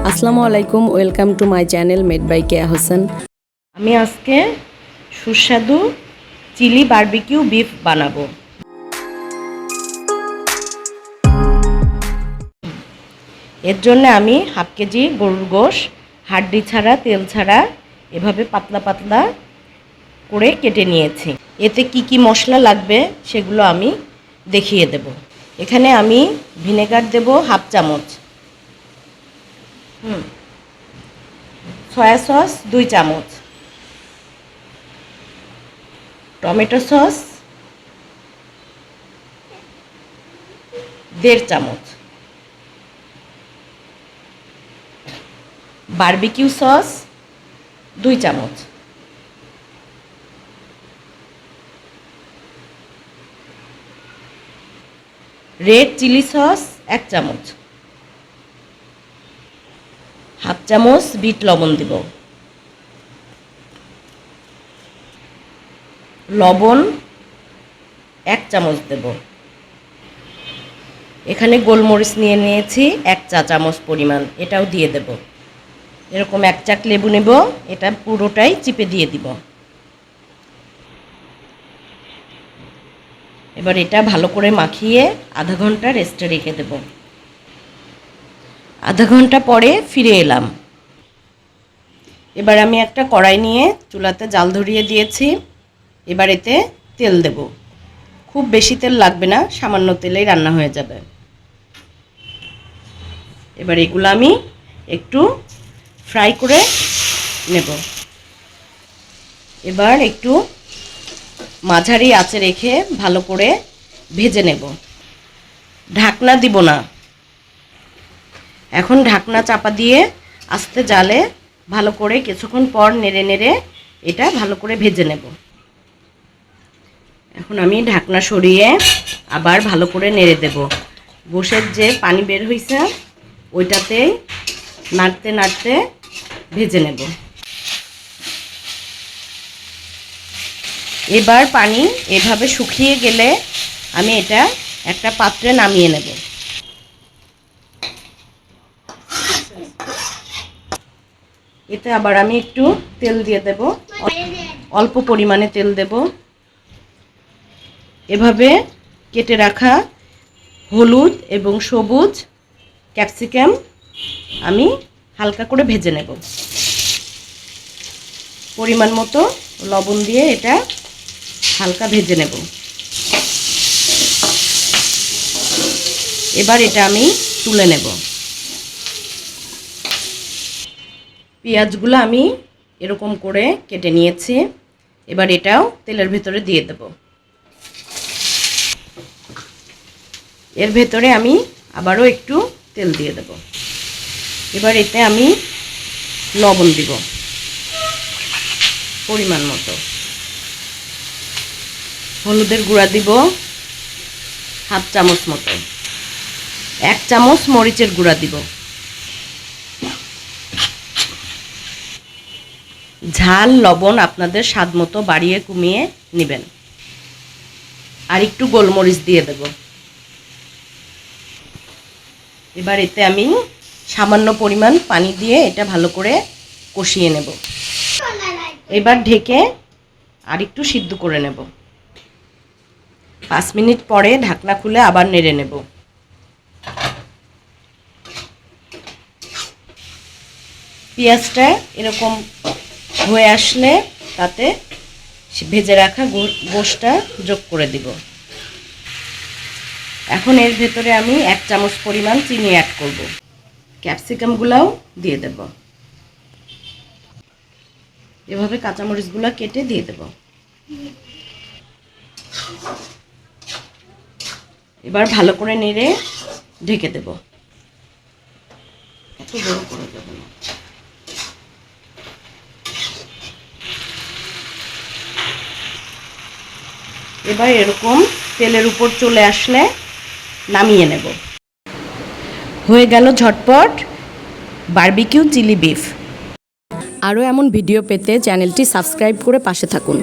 আসসালামু আলাইকুম, welcome to my channel made by Keya Hossain. আমি আজকে সুস্বাদু চিলি বারবিকিউ বিফ বানাবো। এর জন্য আমি হাফ কেজি গরুর গোশ হাড্ডি ছাড়া তেল ছাড়া এভাবে পাতলা পাতলা করে কেটে নিয়েছি। এতে কি কি মশলা লাগবে সেগুলো আমি দেখিয়ে দেব। এখানে আমি ভিনেগার দেব হাফ চামচ, সয়া সস 2 চামচ, টমেটো সস 1.5 চামচ, বারবিকিউ সস 2 চামচ, রেড চিলি সস 1 চামচ, হাফ চামচ বিট লবণ দিব, লবণ 1 চামচ দেব। এখানে গোলমরিচ নিয়েছি 1 চা চামচ পরিমাণ, এটাও দিয়ে দেব। এরকম 1 চাক লেবু নেব, এটা পুরোটাই চিপে দিয়ে দিব। এবার এটা ভালো করে মাখিয়ে আধা ঘন্টা রেস্টে রেখে দেব। আধা ঘন্টা পরে ফিরে এলাম। এবার আমি একটা কড়াই নিয়ে চুলাতে জাল ধরিয়ে দিয়েছি। এবার এতে তেল দেব। খুব বেশি তেল লাগবে না, সামান্য তেলেই রান্না হয়ে যাবে। এবার এগুলো আমি একটু ফ্রাই করে নেব। এবার একটু মাঝারি আঁচে রেখে ভালো করে ভেজে নেব। ঢাকনা দিব না। এখন ঢাকনা চাপা দিয়ে আস্তে জালে ভালো করে কিছুক্ষণ পর নেড়ে নেড়ে এটা ভালো করে ভেজে নেব। এখন আমি ঢাকনা সরিয়ে আবার ভালো করে নেড়ে দেব। গোশের যে পানি বের হয়েছে ওইটাতেই নাড়তে নাড়তে ভেজে নেব। এবার পানি এভাবে শুকিয়ে গেলে আমি এটা একটা পাত্রে নামিয়ে নেব। এতে আবার আমি একটু তেল দিয়ে দেব, অল্প পরিমাণে তেল দেব। এভাবে কেটে রাখা হলুদ এবং সবুজ ক্যাপসিকাম আমি হালকা করে ভেজে নেব। পরিমাণ মতো লবণ দিয়ে এটা হালকা ভেজে নেব। এবার এটা আমি তুলে নেব। পেঁয়াজগুলো আমি এরকম করে কেটে নিয়েছি। এবার এটাও তেলের ভেতরে দিয়ে দেব। এর ভেতরে আমি আবারও একটু তেল দিয়ে দেব। এবার এতে আমি লবণ দিব পরিমাণ মতো, হলুদের গুঁড়া দিব হাফ চামচ মতো, 1 চামচ মরিচের গুঁড়া দিব। ঝাল লবণ আপনাদের স্বাদ মতো বাড়িয়ে কমিয়ে নেবেন। আর একটু গোলমরিচ দিয়ে দেব। এবার এতে আমি সামান্য পরিমাণ পানি দিয়ে এটা ভালো করে কষিয়ে নেব। এবার ঢেকে আর একটু সিদ্ধ করে নেব। 5 মিনিট পরে ঢাকনা খুলে আবার নেড়ে নেব। পেঁয়াজটা এরকম হয়ে আসলে তাতে ভেজে রাখা গোশটা যোগ করে দিব। এখন এর ভেতরে আমি 1 চামচ পরিমাণ চিনি অ্যাড করব। ক্যাপসিকামগুলোও দিয়ে দেব। এভাবে কাঁচামরিচগুলো কেটে দিয়ে দেব। এবার ভালো করে নেড়ে ঢেকে দেব। এত বড় করে দেব না। এবার এরকম তেলের উপর চলে আসলে নামিয়ে নেব। হয়ে গেল ঝটপট বারবিকিউ চিলি বিফ। আরও এমন ভিডিও পেতে চ্যানেলটি সাবস্ক্রাইব করে পাশে থাকুন।